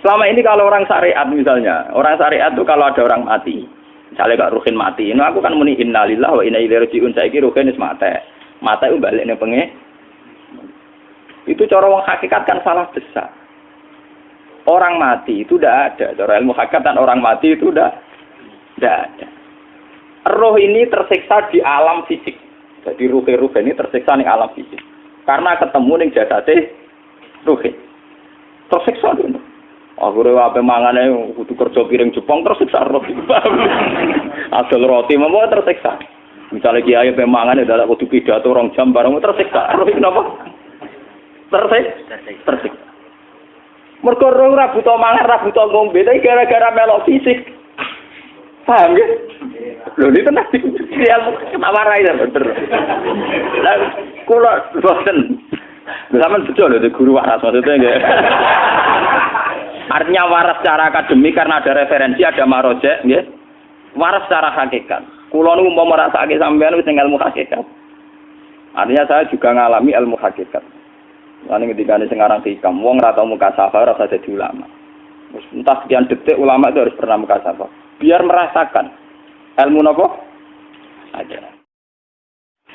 Selama ini kalau orang syariat misalnya, orang syariat itu kalau ada orang mati, misalnya Kak Ruhin mati, aku kan muni innalillahi wa inna ilaihi raji'un, saiki Ruhin wis mati. Mati itu balik ning penge. Itu cara wong hakikat kan salah besar. Orang mati itu tidak ada. Cara ilmu hakikat dan orang mati itu tidak ada. Roh ini tersiksa di alam fisik. Jadi ruh-ruh ini tersiksa di alam fisik. Karena ketemu ning jasate ruh. Tersiksa dulu. Akhirnya apa mangane kudu kerja piring Jepang tersiksa roh. Asal roti memang tersiksa. Misalnya kiai apa mangane dadak kudu pidato 2 jam bareng tersiksa. Roh kenapa? Tersiksa. Mergo roh ra buta mangan, ra buta ngombe, tapi gara-gara melok fisik. Paham ya? Lho ini tenang ilmu warai ta bener. Lah kula boten. Sampeyan betul lho guru waras maksudnya nggih. Artinya waras secara akademik karena ada referensi, ada marojek nggih. Waras secara hakikat. Kula niku umpama rasake sampeyan wis ilmu hakikat. Artinya saya juga ngalami ilmu hakikat. Lan ketika sing aran hikam wong ra tau muka safar ora dadi ulama. Wis entah sekian detik ulama itu harus pernah muka safar. Biar merasakan ilmu napa aja.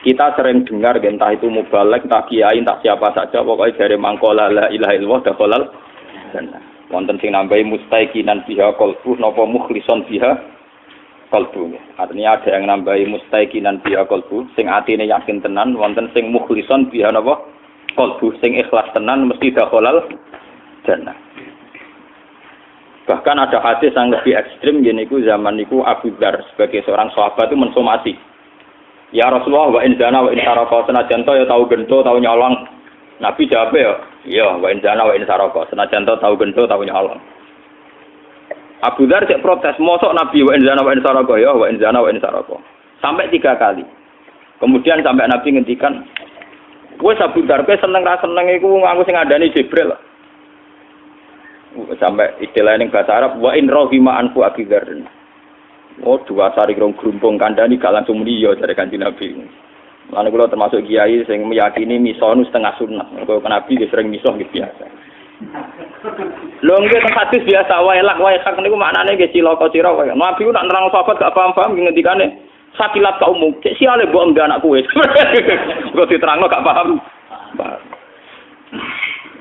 Kita sering dengar entah itu mubalek, entah kiai, entah siapa saja pokoknya dari mangkola la ilaha illallah dakhalal jannah. Wonten sing nambahi mustaiqinan biha qalbu napa mukhlison biha qalbu. Artinya ada yang nambahi mustaiqinan biha qalbu sing atine yakin tenan, wonten sing mukhlison biha napa qalbu sing ikhlas tenan mesti dakhalal jannah. Bahkan ada hadis yang lebih ekstrim gini ku zaman niku Abu Dzar sebagai seorang sahabat itu mensomasi. Ya Rasulullah wa in zana wa in saraka senajan to ya tau gento tau nyolong. Nabi jawab ya wa in zana wa in saraka senajan to tau gento tau nyolong. Abu Dzar cek protes, mosok Nabi wa in zana wa in saraka ya wa in zana wa in saraka. Sampai 3 kali. Kemudian sampai Nabi ngendikan, "Wes Abu Dzar kowe seneng ra seneng iku aku sing ngandani Jibril." Sampai istilah ning bahasa Arab wa in rahima anfu Abu Dzar. Oh, 2 sari rong grumpung kandhani gak langsung muni ya dari Kanjeng Nabi. Lan kula termasuk kiai sing meyakini miso nu setengah sunat. Kok Nabi wis sering miso nggih biasa. Lho nggih teng hadis biasa wae lak wae hak niku maknane nggih cilaka sira wae. Nabi ku nak nerang sahabat gak paham-paham ngendikane sakilat kaummu. Cek siale mbok mbek anak kowe. Kok diterangno gak paham.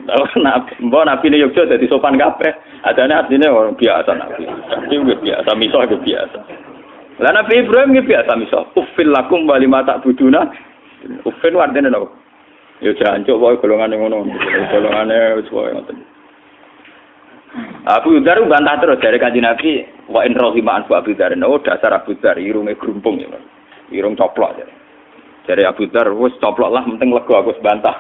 Mbok Nabi ini Yogyo jadi sopan kabeh. Adane artine orang biasa Nabi. Tapi biasa miso biasa. Lah Nabi Ibrahim nggih biasa miso. Uffil lakum wa lima ta'buduna. Uffil artine napa? Ya jancuk wae golongane ngono. Golongane wis wae ngoten. Abu Dzar bantah terus dari Kanjeng Nabi wa in rahima an Abu Dzar. Oh dasar Abu Dzar irunge grumpung ya. Irung coplok ya. Dari Abu Dzar, wis coplok lah, penting lego aku sebantah.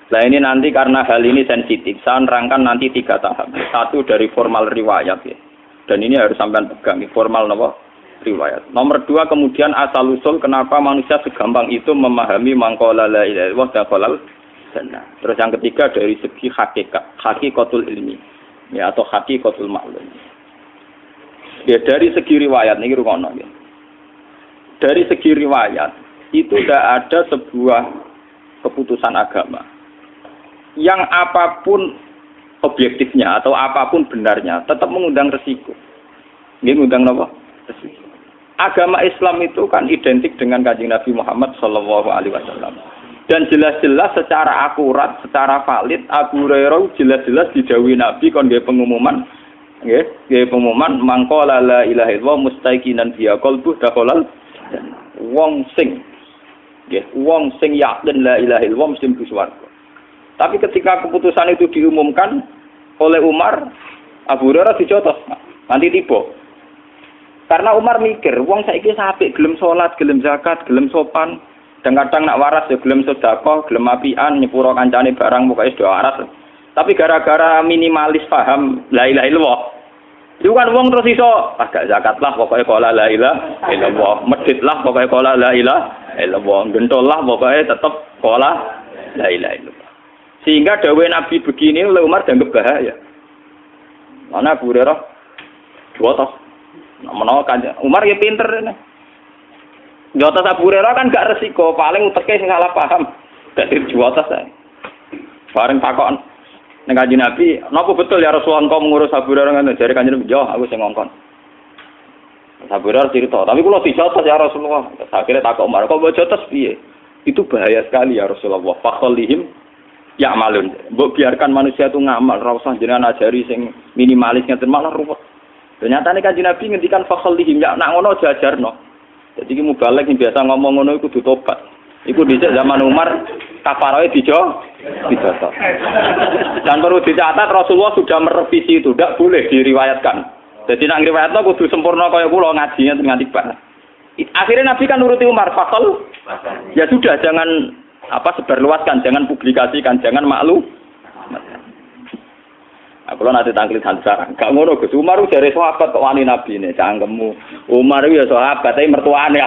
Nah ini nanti karena hal ini sensitif, saya nerangkan nanti 3 tahap. 1 dari formal riwayat ya, dan ini harus sampean pegang, formal apa? Riwayat. Nomor 2 kemudian asal usul kenapa manusia segampang itu memahami mangkola la ilaha illallah dakhalal jannah. Terus yang ketiga dari segi hakikat, hakikatul ilmi, ya atau hakikatul ma'lum. Ya dari segi riwayat niki rukono ya. Dari segi riwayat itu tidak ada sebuah keputusan agama yang apapun objektifnya atau apapun benarnya tetap mengundang resiko. Nggih ngundang napa? Resiko. Agama Islam itu kan identik dengan Kanjeng Nabi Muhammad sallallahu alaihi wasallam. Dan jelas-jelas secara akurat, secara valid Abu Hurairah jelas-jelas didhawuhi Nabi kon nggih pengumuman nggih pengumuman mangqala la ilaha illallah mustaiqinan biha qalbuh dakhalal wong sing yakin la ilaha illallah mesti mlebu swarga. Tapi ketika keputusan itu diumumkan oleh Umar, Abu Hurairah dijotos nanti tiba. Karena Umar mikir wong saiki apik gelem salat, gelem zakat, gelem sopan, kadang-kadang nak waras ya gelem sedekah, gelem apian nyepuro kancane barang pokoke do waras. Tapi gara-gara minimalis paham la ilaha illallah. Itu kan wong terus iso agak zakat lah pokoknya qala la ilaha illallah, medhit lah pokoknya qala la ilaha illallah, gentol lah pokoknya tetap qala la ilaha illallah. Sehingga dawuh Nabi begini oleh Umar dianggap bahaya. Mana Abu Hurairah jotos. Menawa kan Umar ya pinter ini. Jotos Abu Hurairah kan gak resiko, paling uteke sing salah paham. Dadi jotos ae. Bareng takon ning Kanjeng Nabi, "Napa betul ya Rasulullah engkau mengurus Abu Hurairah ngene?" Jare Kanjeng Nabi, "Yo, aku sing ngongkon." Abu Hurairah cerita, "Tapi kula dijotos ya Rasulullah." Akhirnya takok Umar, "Kok mbok jotos piye?" Itu bahaya sekali ya Rasulullah. Fakholihim ya'malun. Mbok biarkan manusia itu ngamal, ora usah jenengan ajari sing minimalis ngeten malah ruwet. Ternyata nek Kanjeng Nabi ngendikan fakholihim ya nak ngono aja ajarno. Jadi ki mubalek sing biasa ngomong ngono iku kudu tobat. Iku dhisik zaman Umar kafaroe dijotos. Dan perlu dicatat Rasulullah sudah merevisi itu, tidak boleh diriwayatkan. Jadi nak riwayatno kudu sempurna kaya kula ngajinya nganti bar. Akhirnya Nabi kan nuruti Umar, fakol. Ya sudah, jangan sebarluaskan, jangan publikasikan, jangan maklum. Aku lo nanti tangklit Hansar, gak ngono Gus. Umar dari sahabat kok wani Nabi ini, cangkemmu. Umar itu ya sahabat, tapi mertuane.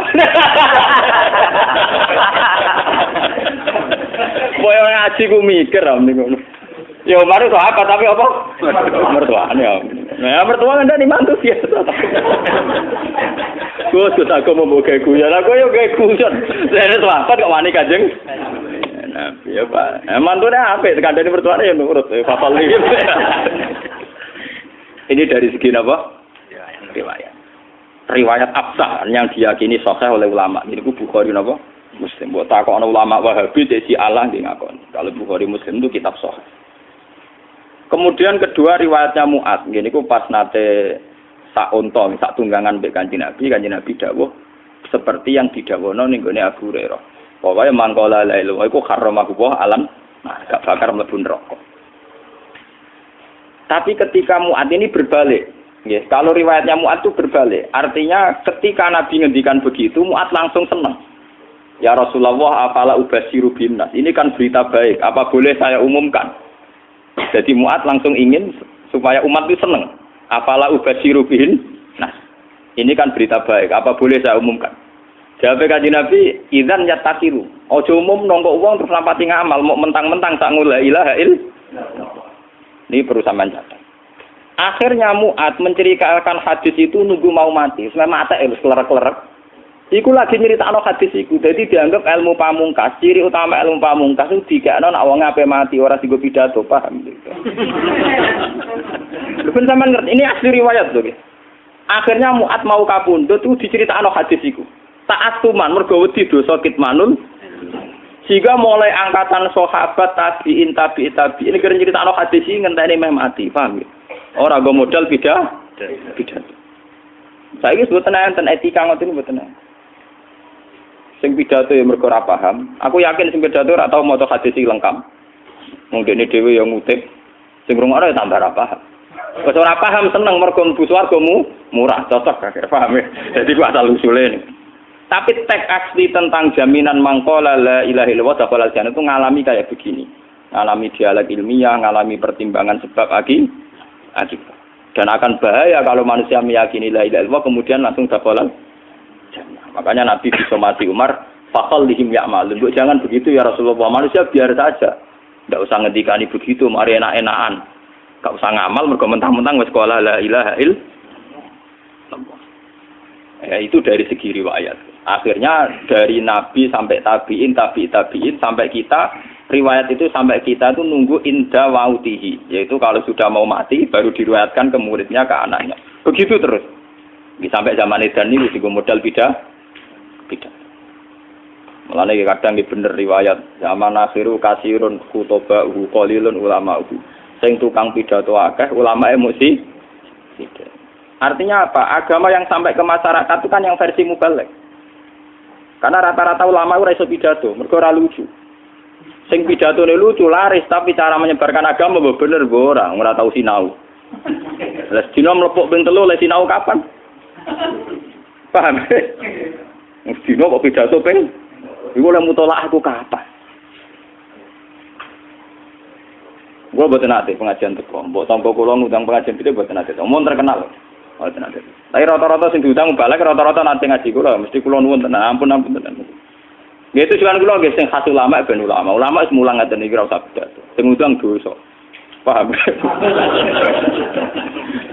Boyo ngaji ku mikir am niku. Ya Umar itu sahabat tapi apa? Mertuane. Nah, mertua kan mantu biasa. Gus aku mau gawe guyon, aku yo gawe guyon. Saya sahabat kok wani Kanjeng Nabi ya Pak. Mantune apik kandhane mertuane ya nurut. Fafal iki. Ini dari segi apa? Riwayat. Riwayat absah yang diyakini sahih oleh ulama. Ini ku Bukhari napa? Muslim. Mbok takokno ulama Wahabi dadi Allah nggih ngakon. Kalau Bukhari Muslim itu kitab sahih. Kemudian kedua riwayatnya Mu'ad. Ngene iku pas nate sak unta, sak tunggangan mbek Kanjeng Nabi dawuh seperti yang didhawuhna ning gone Abu Hurairah. Pokoknya mangkola la ilaha iku haramahu alam, nah gak bakar mlebu neraka. Tapi ketika Mu'ad ini berbalik, yes, kalau riwayatnya Mu'ad itu berbalik, artinya ketika Nabi ngendikan begitu, Mu'ad langsung senang. Ya Rasulullah, afala ubasyiru binnas. Ini kan berita baik, apa boleh saya umumkan? Jadi Mu'ad langsung ingin supaya umat itu senang. Afala ubasyiru binnas. Ini kan berita baik, apa boleh saya umumkan? Jawab Kanjeng Nabi, "Idzan yattasiru." Aja umum nongko wong terus lampati ngamal, mau mentang-mentang sak la ilaha illallah. Ini perlu sampean catat. Akhirnya Mu'ad menceritakan hadis itu nunggu mau mati. Selama mata kelerek-kelerek. Iku lagi nyeritakno hadis iku. Jadi dianggap ilmu pamungkas, ciri utama ilmu pamungkas itu digakno nek wong ape mati ora dienggo pidato, paham gitu. Lha ben sampean ngerti, ini asli riwayat lho. Akhirnya Mu'ad mau kapundhut itu diceritakno hadis iku. Taat tuman mergo wedi dosa kitmanul. Sehingga mulai angkatan sahabat tabi'in ini kira nyeritakno hadis iki ngenteni meh mati, paham ya? Ora go modal pidato. Saiki mboten enten etika ngoten mboten. Sing pidato ya mergo ora paham. Aku yakin sing pidato ora tau maca hadis iki lengkap. Wong dene dhewe ya ngutip. Sing rungokno ya tambah ora paham. Wes ora paham seneng mergo mlebu swarga murah, cocok akhir paham ya. Jadi ku asal usule nih. Tapi teks asli tentang jaminan mangkola la ilaha illallah dakhalal jannah itu ngalami kayak begini. Ngalami dialog ilmiah, ngalami pertimbangan sebab akibat. Dan akan bahaya kalau manusia meyakini la ilaha illallah kemudian langsung dakhalal jannah. Makanya Nabi disomati Umar, "Fakholihim ya'malun." Jangan begitu ya Rasulullah, manusia biar saja. Enggak usah ngendikani begitu, mari enak-enakan. Enggak usah ngamal mergo mentang-mentang wis sekolah la ilaha illallah. Ya, itu dari segi riwayat. Akhirnya dari Nabi sampai tabi'in sampai kita, riwayat itu sampai kita itu nunggu inda wautihi, yaitu kalau sudah mau mati baru diriwayatkan ke muridnya, ke anaknya. Begitu terus. Sampai zaman edan ini juga modal bidah. Mulane kadang bener riwayat zaman akhiru kasirun kutoba qalilun ulama. Sing tukang pidato akeh, ulamae mesti tidak. Artinya apa? Agama yang sampai ke masyarakat itu kan yang versi mubalek. Karena rata-rata ulama ora iso pidato, mergo ora lucu. Sing pidatone lucu laris, tapi cara menyebarkan agama bener ora tau sinau. Lah dina mlepuk ping 3 le sinau kapan? Paham? Dina kok pidato ping iku le mutolaah aku kapan? Gua boten nate pengajian teko. Mbok tampa kula ngundang pengajian iki boten nate. Omong terkenal. Boten nate. Tapi rata-rata sing diundang balik rata-rata nate ngaji kula, mesti kula nuwun tenan. Ampun tenan. Nggih itu juran kula nggih sing khas ulama ben ulama. Ulama wis mulang ngaten iki ora usah pidato. Sing ngundang dosa. Paham?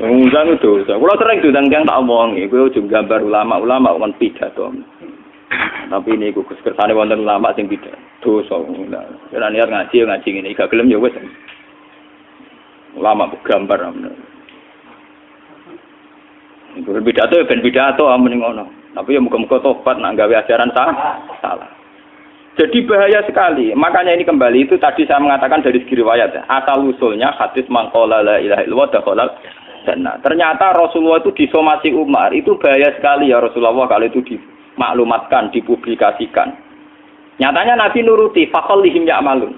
Ngundang dosa. Kula sering diundang tiyang tak omongi, kowe ojo gambar ulama-ulama kon pidato. Tapi ini Gus kersane wonten ulama sing tidak dosa. Ora niat ngaji ngene, gak gelem ya wis. Ulama gambar amen. Iku pidato ben pidato amen ngono. Tapi ya muga-muga tobat nak gawe ajaran salah. Jadi bahaya sekali. Makanya ini kembali itu tadi saya mengatakan dari segi riwayat ya. Asal usulnya hadis mangqala la ilaha illallah dakhala jannah. Ternyata Rasulullah itu disomasi Umar. Itu bahaya sekali ya Rasulullah kalau itu dimaklumatkan, dipublikasikan. Nyatanya Nabi nuruti faqallihim ya'malun.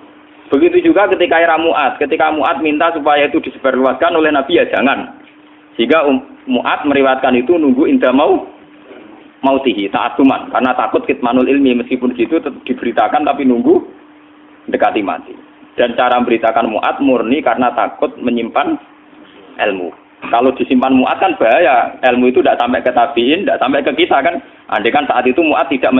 Begitu juga ketika era Mu'ad. Ketika Mu'ad minta supaya itu disebarluaskan oleh Nabi ya jangan. Sehingga Mu'ad meriwayatkan itu nunggu indah mautihi ta'atuman karena takut kitmanul ilmi meskipun gitu tetap diberitakan tapi nunggu dekati mati. Dan cara memberitakan Mu'ad murni karena takut menyimpan ilmu. Kalau disimpan Mu'ad kan bahaya, ilmu itu tidak sampai ke tabiin, tidak sampai ke kita kan. Andai kan saat itu Mu'ad tidak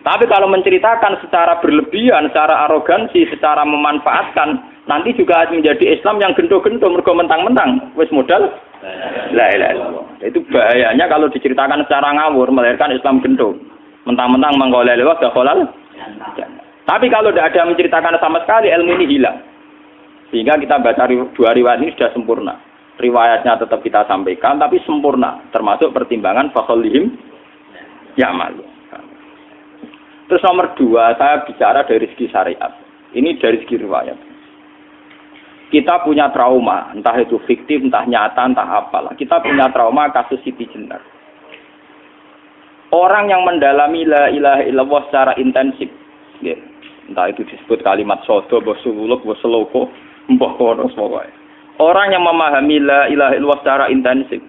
tapi kalau menceritakan secara berlebihan, secara arogansi, secara memanfaatkan, nanti juga menjadi Islam yang gendo-gendo mergo mentang-mentang wis modal la ilaha illallah. Itu bahayanya kalau diceritakan secara ngawur melahirkan Islam gendo. Mentang-mentang mangko la ilaha illallah. Tapi kalau tidak ada menceritakan sama sekali ilmu ini hilang. Sehingga kita baca dua riwayat ini sudah sempurna. Riwayatnya tetap kita sampaikan tapi sempurna termasuk pertimbangan fakholihim ya'malu. Terus nomor 2 saya bicara dari segi syariat. Ini dari segi riwayat. Kita punya trauma, entah itu fiktif, entah nyata, entah apalah. Kita punya trauma kasus Siti Jenar. Orang yang mendalami la ilaha illallah secara intensif, ya, entah itu disebut kalimat sodo, bosuluk, boseloko, mbah kono pokoknya. Orang yang memahami la ilaha illallah secara intensif,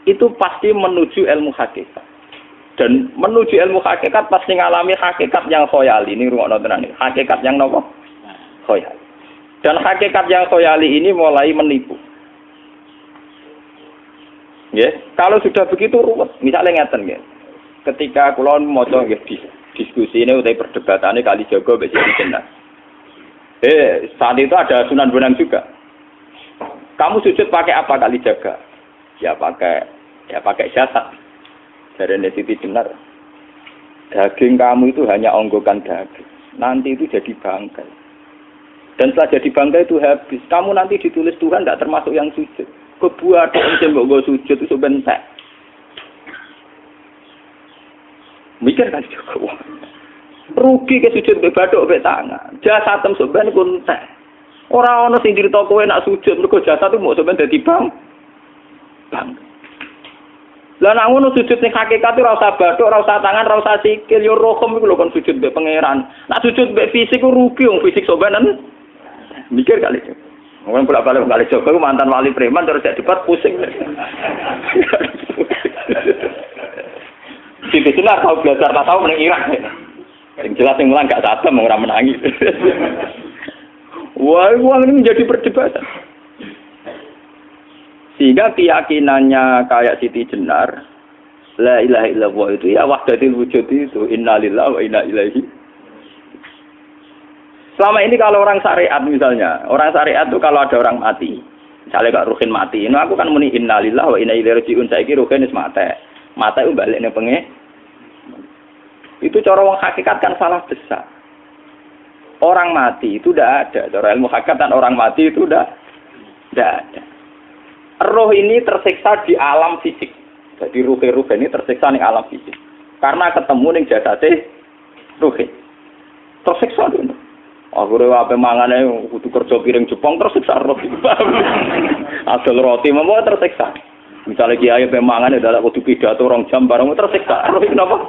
itu pasti menuju ilmu hakikat. Dan menuju ilmu hakikat pasti ngalami hakikat yang khoyali. Ini rungokno tenan iki. Hakikat yang nopo? Khoyali. Dan hakikat yang khoyali ini mulai menipu. Nggih, kalau sudah begitu ruwet. Misalnya ngeten nggih. Ketika kula maca nggih diskusi ini utawa perdebatannya Kalijaga mbek Siti Jenar. Saat itu ada Sunan Bonang juga. Kamu sujud pakai apa Kalijaga? Ya pakai jasad. Dari Siti Jenar, daging kamu itu hanya onggokan daging. Nanti itu jadi bangkai. Dan setelah jadi bangkai itu habis. Kamu nanti ditulis Tuhan tidak termasuk yang sujud. Kebuat yang mbok sujud itu sebentar. Mikir kan juga. Rugi ke sujud ke badok ke tangan. Jasa tem sebentar pun teh. Orang orang sing cerita kowe nak sujud mergo jasa itu mau sebentar dadi bang. Lah nek ngono sujud ning hakikat ora usah bathuk, ora usah tangan, ora usah sikil, yo rohom iku lho kon sujud mbek pangeran. Nek sujud mbek fisik ku rugi wong fisik sobanen. Mikir kali. Wong bolak-balik kali Joko ku mantan wali preman terus jadi debat pusing. Siti Jenar tahu belajar tak tahu ning Irak. Sing jelas sing mulang gak satem ora menangi. Wah, ini menjadi perdebatan. Sehingga keyakinannya kayak Siti Jenar, la ilaha illallah itu ya wahdatul wujud itu, innalillahi wa inna ilaihi. Selama ini kalau orang syariat misalnya, orang syariat itu kalau ada orang mati, misalnya Kak Ruhin mati, ini aku kan muni innalillahi wa inna ilaihi raji'un, saiki Ruhin wis mati. Mati itu balik ning penge. Itu cara wong hakikat kan salah besar. Orang mati itu tidak ada, cara ilmu hakikat dan orang mati itu tidak ada. Roh ini tersiksa di alam fisik. Jadi ruh ini tersiksa di alam fisik. Karena ketemu ning jasate ruh. Tersiksa itu. Aku ape mangane kudu kerja piring Jepang tersiksa roh. Asal roti memang tersiksa. Misalnya kiai ape mangane dadak kudu pidato 2 jam bareng tersiksa. Roh kenapa?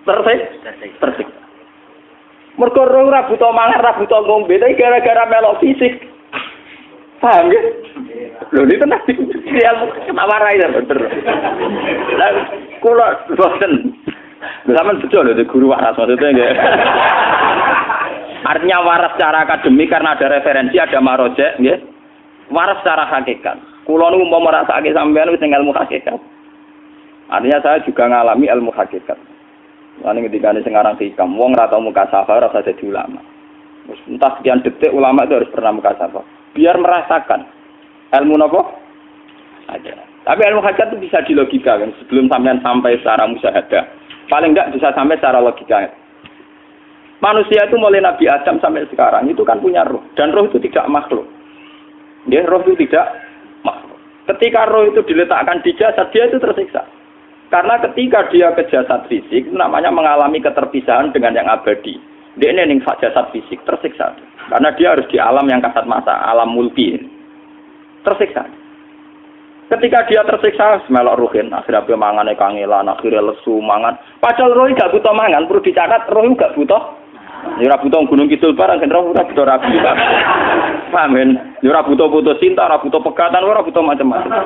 Tersiksa. Mergo roh ora buta mangan, ora buta ngombe, tapi gara-gara melok fisik. Paham ya? Lho ini tenang dia ketawarai ya bener. Lah kula boten. Sampeyan betul lho guru waras maksudnya nggih. Artinya waras secara akademik karena ada referensi, ada marojek nggih. Waras secara hakikat. Kula niku umpama merasake sampeyan wis ilmu hakikat. Artinya saya juga ngalami ilmu hakikat. Lan ketika sing aran hikam wong ora tau mukasafah ora usah jadi ulama. Entah sekian detik ulama itu harus pernah mukasafah. Biar merasakan ilmu nopo ada. Tapi ilmu hakikat itu bisa dilogikakan sebelum sampai secara musyahadah. Paling enggak bisa sampai secara logika. Manusia itu mulai Nabi Adam sampai sekarang itu kan punya roh. Dan roh itu tidak makhluk. Ya, roh itu tidak makhluk. Ketika roh itu diletakkan di jasad, dia itu tersiksa. Karena ketika dia ke jasad fisik, itu namanya mengalami keterpisahan dengan yang abadi. Dia ini jasad fisik, tersiksa. Karena dia harus di alam yang kasat mata, alam mulki. Tersiksa. Ketika dia tersiksa, melok ruhin, akhirnya dia mangan kangelan, akhirnya lesu mangan. Padahal roh gak butuh mangan, perlu dicatat, roh gak butuh. Ya ora butuh gunung kidul barang, kan ora butuh rapi. Paham kan? Ya ora butuh putus cinta, ora butuh pegatan, ora butuh macam-macam.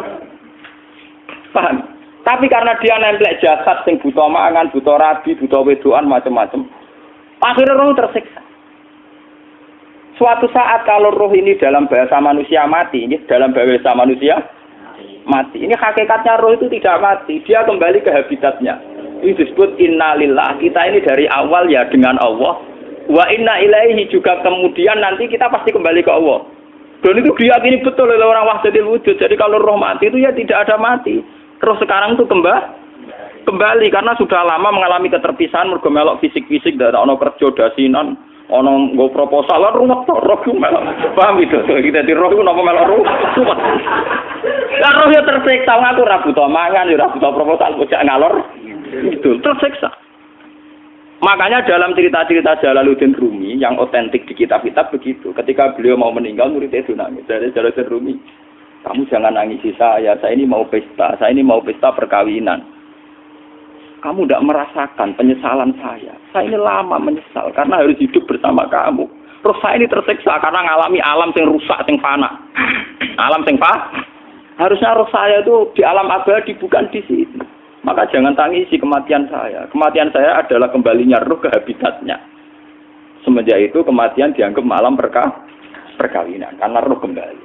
Paham? Tapi karena dia nempel jasad sing butuh mangan, butuh rabi, butuh wedoan macam-macam. Akhirnya roh tersiksa. Suatu saat kalau roh ini dalam bahasa manusia mati, ini dalam bahasa manusia mati. Ini hakikatnya roh itu tidak mati, dia kembali ke habitatnya. Ini disebut innalillah. Kita ini dari awal ya dengan Allah. Wa inna ilaihi juga kemudian nanti kita pasti kembali ke Allah. Dan itu diyakini betul oleh orang wahdatul wujud. Jadi kalau roh mati itu ya tidak ada mati. Terus sekarang itu kembali karena sudah lama mengalami keterpisahan mergo melok fisik-fisik dak ono kerja dasinan, ono nggo proposal lan ruwet to roh ku melok. Paham itu? Kita di roh ku napa melok roh. Lah roh ya tersiksa ngaku ora butuh mangan, ya ora butuh proposal bocah ngalor. Itu tersiksa. Makanya dalam cerita-cerita Jalaluddin Rumi yang otentik di kitab-kitab begitu. Ketika beliau mau meninggal, muridnya itu nangis. Dari Jalaluddin Rumi, kamu jangan nangisi saya ini mau pesta, saya ini mau pesta perkawinan. Kamu tidak merasakan penyesalan saya ini lama menyesal karena harus hidup bersama kamu. Terus saya ini tersiksa karena ngalami alam yang rusak, yang fana. Alam yang fana. Harusnya roh saya itu di alam abadi, bukan di sini. Maka jangan tangisi kematian saya. Kematian saya adalah kembalinya roh ke habitatnya. Semenjak itu kematian dianggap malam perkawinan. Karena roh kembali.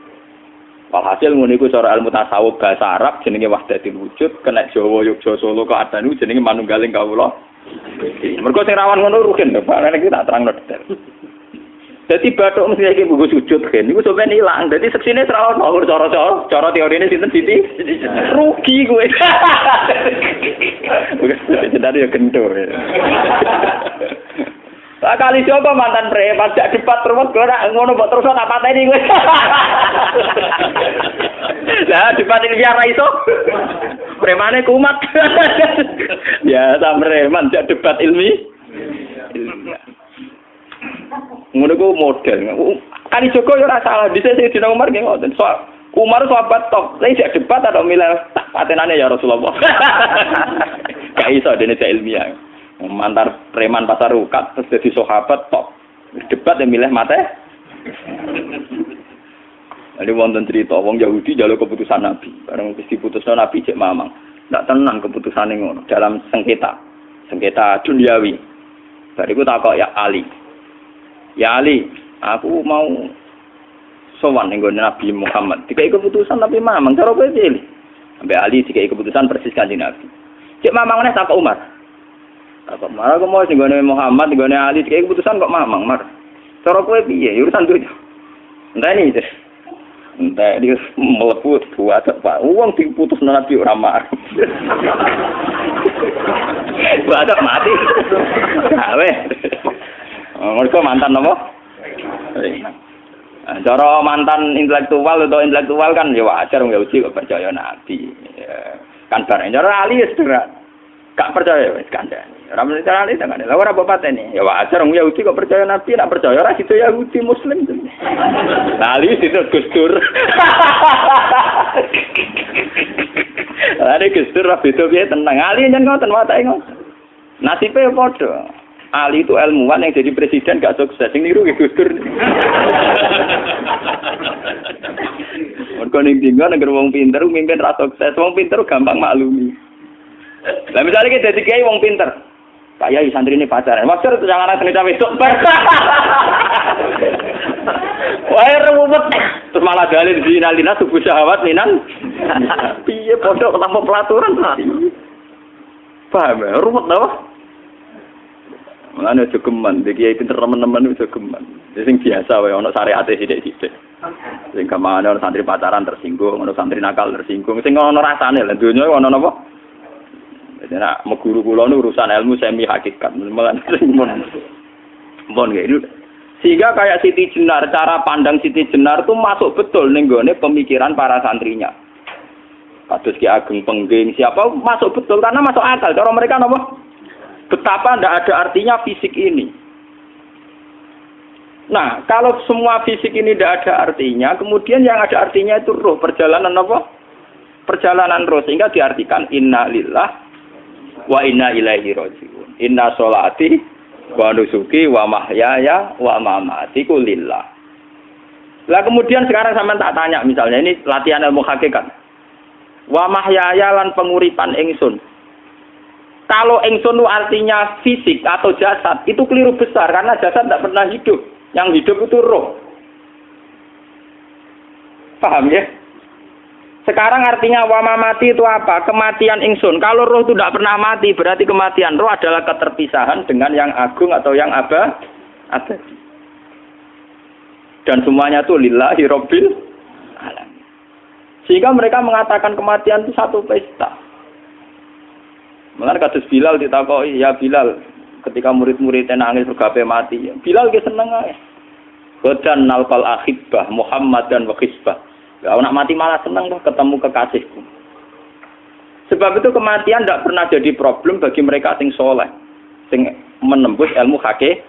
Walhasil nguniku cara ilmu tasawuf bahasa Arab jenenge wahdatul wujud. Kena Jawa, Yogyakarta, Solo, Keadaan jenenge manunggaling kawula. Mergo sing rawan ngono rugen. Pak nek tak terangno detail. Dadi bathuk mesti iki buku sujud kan. Niku sampeyan ilang. Dadi seksine terlalu ngawur cara teorine sinten Siti? Rugi kowe. Jadi ya kentur. Lah kali coba mantan preman jak debat terus ora ngono mbok terus tak pateni kowe. Lah debat iki biar ra iso. Premane kumat. Ya ta preman jak debat ilmi. Ngono ku model. Kali Joko yo ora salah. Dise sing dina Umar nggih ngoten. Umar sahabat top. Lah isih debat atau milih patenane ya Rasulullah. Gak iso dene ilmiah. Mantar preman pasar rukat terus dadi sahabat top. Debat yang milih mate. Ada wonten cerita wong Yahudi njaluk keputusan Nabi. Bareng wis diputusno Nabi cek mamang. Ndak tenang keputusane ngono dalam sengketa duniawi. Bariku takok ya Ali. Ya Ali, aku mau sowan ning Nabi Muhammad. Dikai keputusan tapi mamang cara kowe pilih. Sampai Ali dikai keputusan persis Kanjeng Nabi. Cek mamang neh takok Umar. Takok Umar aku mau ning Muhammad, ning Ali dikai keputusan kok mamang, Mar. Cara kowe piye? Urusan dunya. Enteni iki. Entah dia melepuh buat apa? Uang diputus Nabi ora marah. Buat mati. Awe. Mereka mantan apa? Cara mantan intelektual atau intelektual kan ya wajar nggak uji kok percaya Nabi. Ya, kan bareng cara Ali ya gak percaya wis kandhani. Ora mesti cara Ali kan. Lah ora apa patene. Ya wajar wong Yahudi kok percaya Nabi, nek percaya ora situ Yahudi Muslim. Lah Ali situ Gustur. Lah Gustur ra beda piye tenang. Ali nyen ngoten watake ngoten. Nasibe padha. Ali itu ilmuwan yang jadi presiden gak sukses. Sing niru Gus Dur. Mergo ning dinggo nek wong pinter mimpin ra sukses. Wong pinter gampang maklumi. Lah misalnya kita jadi kiai wong pinter. Pak Yai santri ini pacaran. Wajar itu jangan anak cerita besok. Wah ruwet. Terus malah dalil zinalina subuh syahwat minan. Piye pondok tanpa pelaturan. Paham ya? Ruwet apa? Mulane aja geman, iki pinter teman-teman aja geman. Sing biasa wae ana syariate sithik-sithik. Sing kemana ono santri pacaran tersinggung, ono santri nakal tersinggung, sing ono rasane lha donya ono napa? Jadi nak meguru kula nu urusan ilmu semi hakikat, malah sing mon gitu. Sehingga kayak Siti Jenar, cara pandang Siti Jenar itu masuk betul ning gone pemikiran para santrinya. Kados Ki Ageng Pengging siapa masuk betul karena masuk akal. Cara mereka napa? Betapa tidak ada artinya fisik ini. Nah, kalau semua fisik ini tidak ada artinya, kemudian yang ada artinya itu roh, perjalanan apa? Perjalanan roh, sehingga diartikan inna lillah wa inna ilaihi raji'un. Inna sholati wa nusuki wa mahyaya wa mamati lillah. Lah kemudian sekarang sampean tak tanya misalnya ini latihan ilmu hakikat. Wa mahyaya lan penguripan ingsun. Kalau ingsun itu artinya fisik atau jasad, itu keliru besar karena jasad tidak pernah hidup. Yang hidup itu roh. Paham ya? Sekarang artinya wa mamati itu apa? Kematian ingsun. Kalau roh itu tidak pernah mati, berarti kematian roh adalah keterpisahan dengan yang agung atau yang abadi. Dan semuanya itu lillahi rabbil alamin. Sehingga mereka mengatakan kematian itu satu pesta. Mulane kados Bilal ditakoki, ya Bilal, ketika murid-muridnya nangis bergape mati, Bilal ge seneng ae. Godan nalqal ahibbah Muhammad dan wa hisbah. Ya nak mati malah seneng tuh ketemu kekasihku. Sebab itu kematian tidak pernah jadi problem bagi mereka sing soleh, sing menembus ilmu hakikat.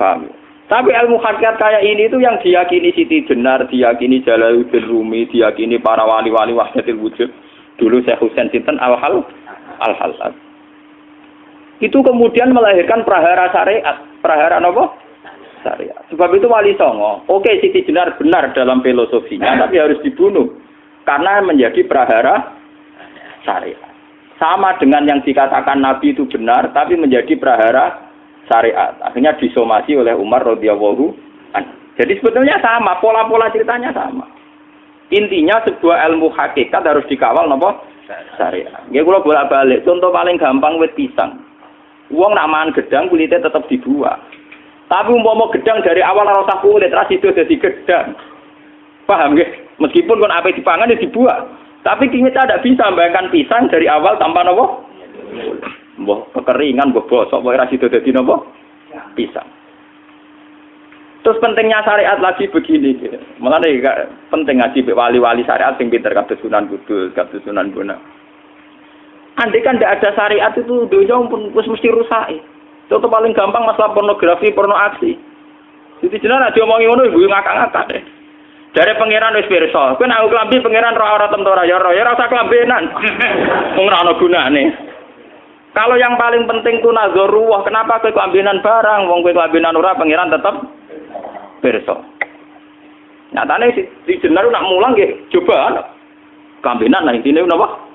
Paham? Tapi ilmu hakikat kayak ini itu yang diyakini Siti Jenar, diyakini Jalaluddin Rumi, diyakini para wali-wali wahdatul wujud. Dulu Syekh Husain Sinten Al-Hal. Itu kemudian melahirkan prahara syariat. Prahara apa? Syariat. Sebab itu Wali Songo, oke Siti Jenar benar dalam filosofinya, tapi harus dibunuh. Karena menjadi prahara syariat. Sama dengan yang dikatakan Nabi itu benar, tapi menjadi prahara syariat. Akhirnya disomasi oleh Umar radhiyallahu anhu. Jadi sebetulnya sama, pola-pola ceritanya sama. Intinya sebuah ilmu hakikat harus dikawal apa? Syariat. Nggih kula bolak-balik, contoh paling gampang wit pisang. Wong nak mangan gedang kulitnya tetap dibuang. Tapi umpama gedang dari awal ora usah kulit, ra sido dadi gedang. Paham nggih? Meskipun kon ape dipangan ya dibuang. Tapi kita tidak bisa membayangkan pisang dari awal tanpa napa? Mbah kekeringan, mbah bosok, mbah ra sido dadi napa? Pisang. Terus pentingnya syariat lagi begini, malah penting ngaji wali-wali syariat yang pinter kados Sunan Kudus, kados Sunan Bonang. Andai kan tidak ada syariat itu dunia pun mesti rusak. Contoh paling gampang masalah pornografi, porno aksi. Jadi jenengan aja omongi ngono ibu ngakak-ngakak deh. Dari pangeran wis pirsa, kowe nek klambi pangeran ora tentora ya ora usah klambenan. Wong ora ana gunane. Kalau yang paling penting ku nazarullah, kenapa kowe klambenan barang? Wong kowe klambenan ora pangeran tetep pirsa. Nyatane si Jenar nak mulang nggih coba klambenan lah intine napa?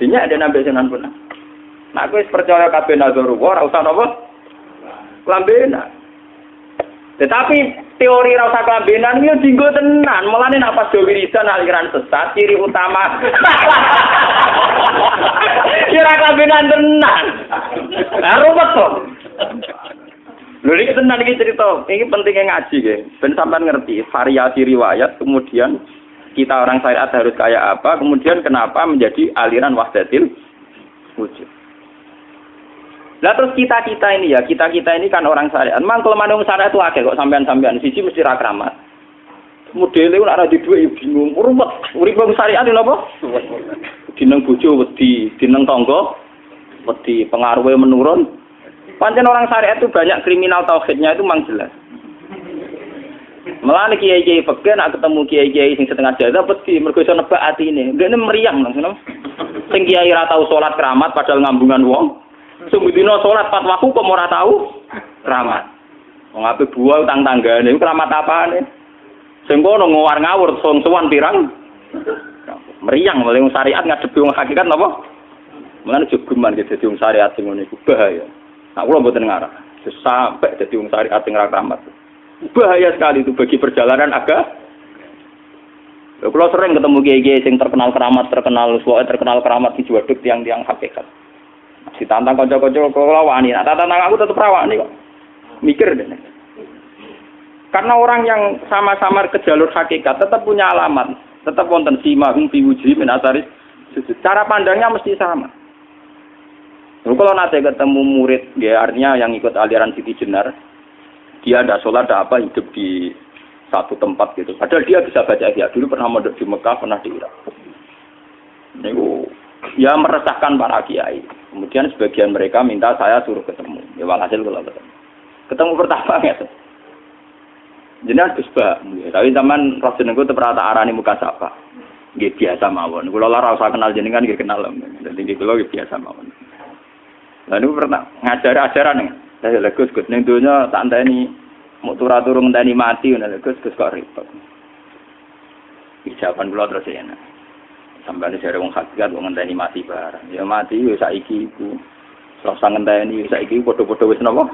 Dinya ada nabi Sunan Bonang. Nah, aku percaya kabeh nazarullah ora usah napa? Klambenan. Tetapi teori ora usah klambenan iki dienggo tenan. Mulane nek pas wiridan aliran sesat ciri utama. Kira klambenan tenan. Lah ruwet to. Lho iki tenan iki cerita. Iki pentingnya ngaji nggih. Ben sampean ngerti variasi riwayat kemudian kita orang syariat harus kayak apa, kemudian kenapa menjadi aliran wahdatil wujud. Lah terus kita-kita ini kan orang syariat. Memang kelemahan orang syariat itu akeh kok sampean-sampean siji mesti ra kramat. Modele ora di dhuwit bingung, rumet. Urip wong syariat lho apa? Dineng bojo wedi, dineng tangga wedi, pengaruhe menurun. Pancen orang syariat itu banyak kriminal tauhidnya itu memang jelas. Malah kiai-kiai fikih nak ketemu kiai-kiai sing setengah jadah wedi mergo iso nebak atine. Ndekne meriang langsung. Sing kiai ra tau salat keramat padahal ngambungan wong. Sing dina salat pas waktu kok ora tau keramat. Wong ape buah utang tanggane keramat apane? Sing kono ngawur-ngawur sowan pirang. Meriang mulai wong syariat ngadepi wong hakikat napa? Mulane jogeman ge dadi wong syariat sing ngene iku bahaya. Nah kula mboten ngarah. Sampai dadi wong syariat sing ra keramat. Bahaya sekali itu bagi perjalanan agama. Kalau sering ketemu kiai-kiai yang terkenal keramat di juaduk tiang-tiang hakikat. Ditantang kanca-kanca kok wani, nah tantang aku tetep rawani kok. Mikir deh. Karena orang yang sama-sama ke jalur hakikat tetap punya alamat, tetap wonten simahum fi wujuhihim min atharis sujud. Cara pandangnya mesti sama. Lalu kalau nanti ketemu murid, ya artinya yang ikut aliran Siti Jenar, dia ada sholat, ada apa, hidup di satu tempat gitu. Padahal dia bisa baca ihya. Dulu pernah mondok di Mekah, pernah di Irak. Itu ya meresahkan para kiai. Kemudian sebagian mereka minta saya suruh ketemu. Ya walhasil kalau ketemu pertama ya. Jenengan Gus Bah, tapi zaman roh jenengku teu pernah tak arani muka sapa. Nggih biasa mawon. Kula ora usah kenal jenengan nggih kenal. Dadi nggih kula nggih biasa mawon. Lah niku pernah ngajar ajaran ning. Saya Gus ning donya tak enteni mau turu ngenteni mati ngono Gus kok repot. Ijaban kula terus enak. Sampai jare wong hakikat wong ngenteni mati barang. Ya mati wis saiki iku. Ora usah ngenteni saiki padha-padha wis napa?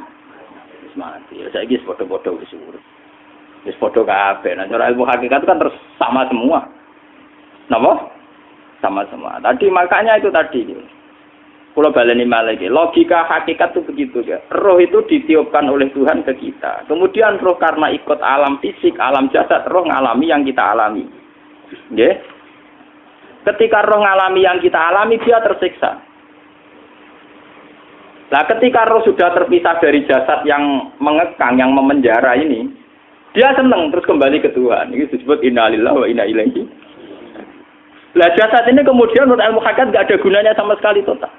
Wis mati. Ya saiki wis padha-padha wis urip. Wis padha kabeh. Nah, cara ilmu hakikat itu kan terus sama semua. Napa? Sama semua. Tadi makanya itu tadi. Kalau baleni malih, logika hakikat itu begitu ya. Roh itu ditiupkan oleh Tuhan ke kita. Kemudian roh karena ikut alam fisik, alam jasad, roh ngalami yang kita alami. Nggih. Ketika roh ngalami yang kita alami, dia tersiksa. Nah, ketika roh sudah terpisah dari jasad yang mengekang, yang memenjara ini, dia senang terus kembali ke Tuhan. Ini disebut innalillahi wa inna ilaihi. Lah jasad ini kemudian menurut ilmu hakikat enggak ada gunanya sama sekali total.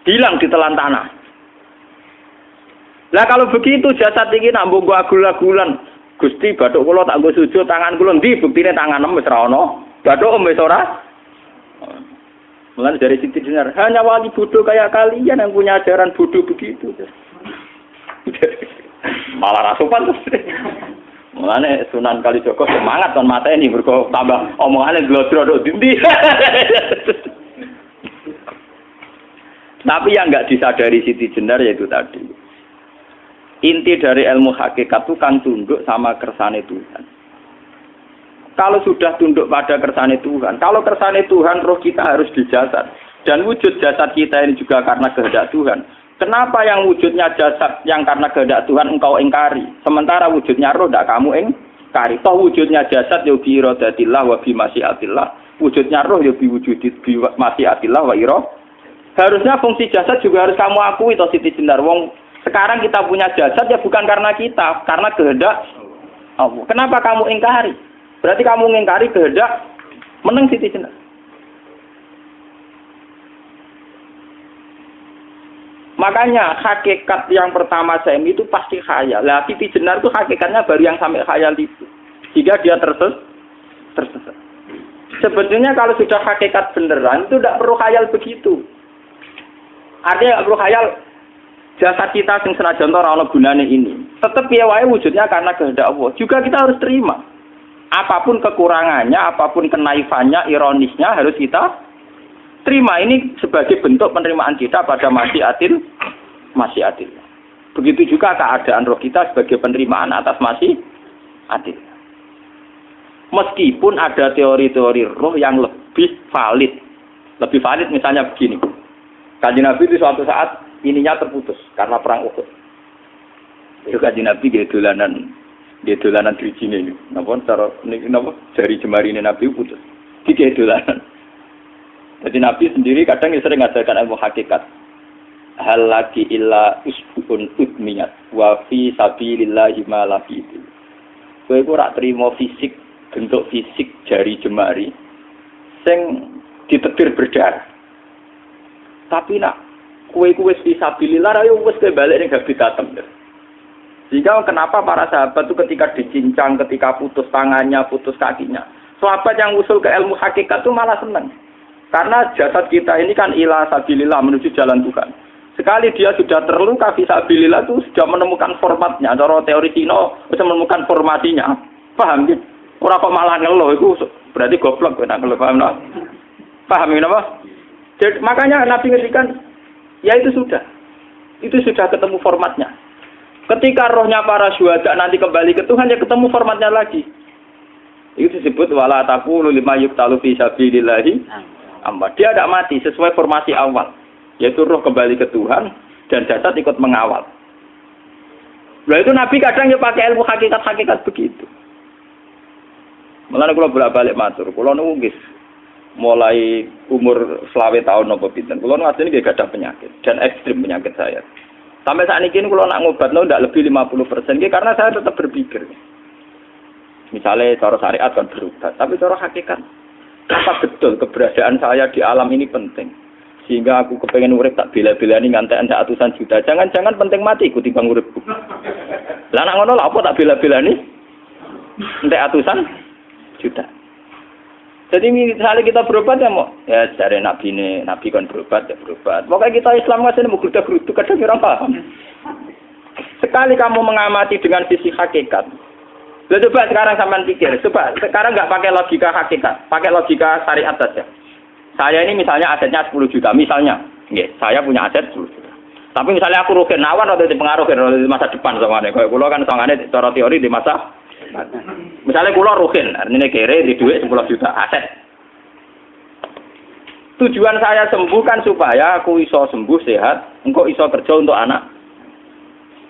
Hilang di telan tanah. Lah kalau begitu jasad ini nak mbok agul-agulan, Gusti bathuk kula tak nggo sujud tangan kula ndi buktine tanganem wis ra ono. Bathuk wis ora. Mulane dari Siti Jenar, hanya wali bodoh kayak kalian yang punya ajaran bodoh begitu. Malah rasupan terus. Mulane Sunan Kalijaga semangat kon mateni mergo tambah omongane glodro tok ndi. Tapi yang enggak disadari Siti Jenar yaitu tadi. Inti dari ilmu hakikat itu kan tunduk sama kersane Tuhan. Kalau sudah tunduk pada kersane Tuhan, kalau kersane Tuhan roh kita harus di jasad. Dan wujud jasad kita ini juga karena kehendak Tuhan. Kenapa yang wujudnya jasad yang karena kehendak Tuhan engkau ingkari? Sementara wujudnya roh tidak kamu ingkari. Toh wujudnya jasad ya bi iradatillah wa bi masyiatillah. Wujudnya roh ya bi wujudit bi masyiatillah wa ira. Harusnya fungsi jasad juga harus kamu akui toh Siti Jenar. Wong sekarang kita punya jasad ya bukan karena kita, karena kehendak Allah. Kenapa kamu ingkari? Berarti kamu ingkari kehendak meneng Siti Jenar. Makanya hakikat yang pertama SMI itu pasti khayal. Lah Siti Jenar itu hakikatnya baru yang sampai khayal itu. Jika dia tersesat. Sebetulnya kalau sudah hakikat beneran itu tidak perlu khayal begitu. Artinya tidak perlu khayal jasad kita yang senajan ora ana gunane ini. Tetap piye wae wujudnya karena kehendak Allah. Juga kita harus terima. Apapun kekurangannya, apapun kenaifannya, ironisnya harus kita terima. Ini sebagai bentuk penerimaan kita pada masyiatil. Begitu juga keadaan roh kita sebagai penerimaan atas masyiatil. Meskipun ada teori-teori roh yang lebih valid. Lebih valid misalnya begini. Kanjeng Nabi itu suatu saat ininya terputus karena perang Uhud. Itu Kanjeng Nabi dia dolanan drijine ini. Napa cara napa jari jemari ini Nabi putus. Dia dolanan. Jadi Nabi sendiri kadang sering ngajarkan ilmu hakikat. Hal lagi illa usbun udmiyat wa fi sabilillahi ma lafitu. Kowe ora trimo fisik, bentuk fisik jari jemari sing ditetir berdarah. Tapi nak kowe wis fi sabilillah ayo wis balik ning habitatem. Sehingga kenapa para sahabat itu ketika dicincang, ketika putus tangannya, putus kakinya, sahabat yang usul ke ilmu hakikat itu malah senang. Karena jasad kita ini kan ila sabilillah menuju jalan Tuhan. Sekali dia sudah terluka fisabilillah itu sudah menemukan formatnya. Cara teori Cina sudah menemukan formasinya. Paham gitu? Orang kok malah ngeluh itu berarti goblok kena ngeluh. Paham tak? Paham kenapa? Jadi, makanya Nabi ngertikan ya itu sudah ketemu formatnya. Ketika rohnya para syuhada nanti kembali ke Tuhan ya ketemu formatnya lagi. Itu disebut wala taqulu lima yuqtalu fi sabilillahi amma. Dia tidak mati sesuai formasi awal, yaitu roh kembali ke Tuhan dan jasad ikut mengawal. Lah itu Nabi kadang ya pakai ilmu hakikat begitu. Mulane kula bolak-balik matur, kula niku nggih mulai umur 20 tahun napa pinten. Kula niku asline nggih gadah penyakit dan ekstrim penyakit saya. Sampai saat ini kula nak ngobatno ndak lebih 50% nggih karena saya tetap berpikir. Misalnya cara syariat kan berubah, tapi cara hakikat apa betul keberadaan saya di alam ini penting. Sehingga aku kepengen urip tak bela-belani ngantek ratusan juta. Jangan-jangan penting mati ku timbang uripku. Lah nek ngono lha apa tak bela-belani? Entek ratusan juta. Jadi misalnya kita berobat ya mau ya dari nabi kan berobat ya berobat. Pokoknya kita Islam masih mau gerutu kadang orang paham. Sekali kamu mengamati dengan sisi hakikat. Lah coba sekarang sampean pikir, coba sekarang nggak pakai logika hakikat, pakai logika syariat saja. Saya ini misalnya asetnya 10 juta, misalnya, saya punya aset 10 juta. Tapi misalnya aku rugi nawar atau dipengaruhi di masa depan sama nih. Kalau kulo kan sangane cara teori di masa. Misalnya kulo rugi, artinya kere di duit 10 juta aset. Tujuan saya sembuh kan supaya aku iso sembuh sehat, engkau iso kerja untuk anak.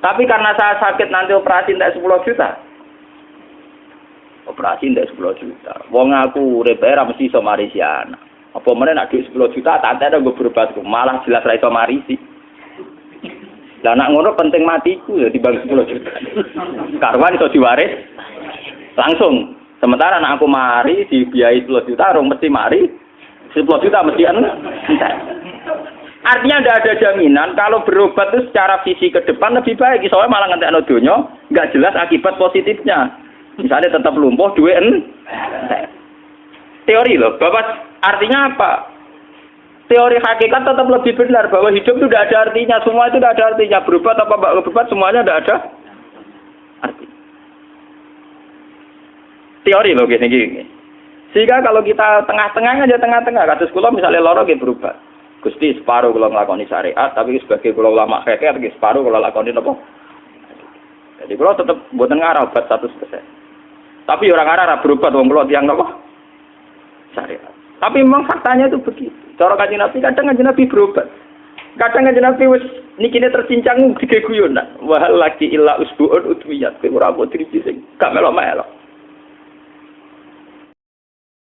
Tapi karena saya sakit nanti operasi tidak 10 juta. Operasi tidak 10 juta. Wong aku repera mesti iso marisi anak. Apa meneh nek dhuwit 10 juta tak ada gue berobat malah jelas ra iso marisi. Lah nek ngono penting matiku ya dibang 10 juta. Karwan iso diwaris langsung. Sementara anak aku mari dibiayai 10 juta rong mesti mari 10 juta mesti entek. Artinya tidak ada jaminan kalau berobat itu secara visi ke depan lebih baik. Soalnya malah ngentekno donya enggak jelas akibat positifnya. Misalnya tetap lumpuh duit entek. Teori loh, Bapak. Artinya apa? Teori hakikat tetap lebih benar bahwa hidup itu tidak ada artinya, semua itu tidak ada artinya. Berobat apa enggak berobat semuanya tidak ada arti. Teori loh gini. Sehingga kalau kita tengah-tengah aja tengah-tengah, kasus kula misalnya loro nggih berobat. Gusti separuh kula nglakoni syariat, tapi sebagai kula ulama fikih nggih separuh kula lakoni napa? Jadi kula tetap mboten ngarah obat 100%. Tapi orang ngarah berobat wong kula tiyang napa? Syariat. Tapi memang faktanya itu begitu. Cara Kanjeng Nabi kadang Kanjeng Nabi berobat. Kadang Kanjeng Nabi wis nikine tercincang digeguyon nak. Wahal laki illa usbuun utwiyat. Ora mbok driji sing gak melok-melok.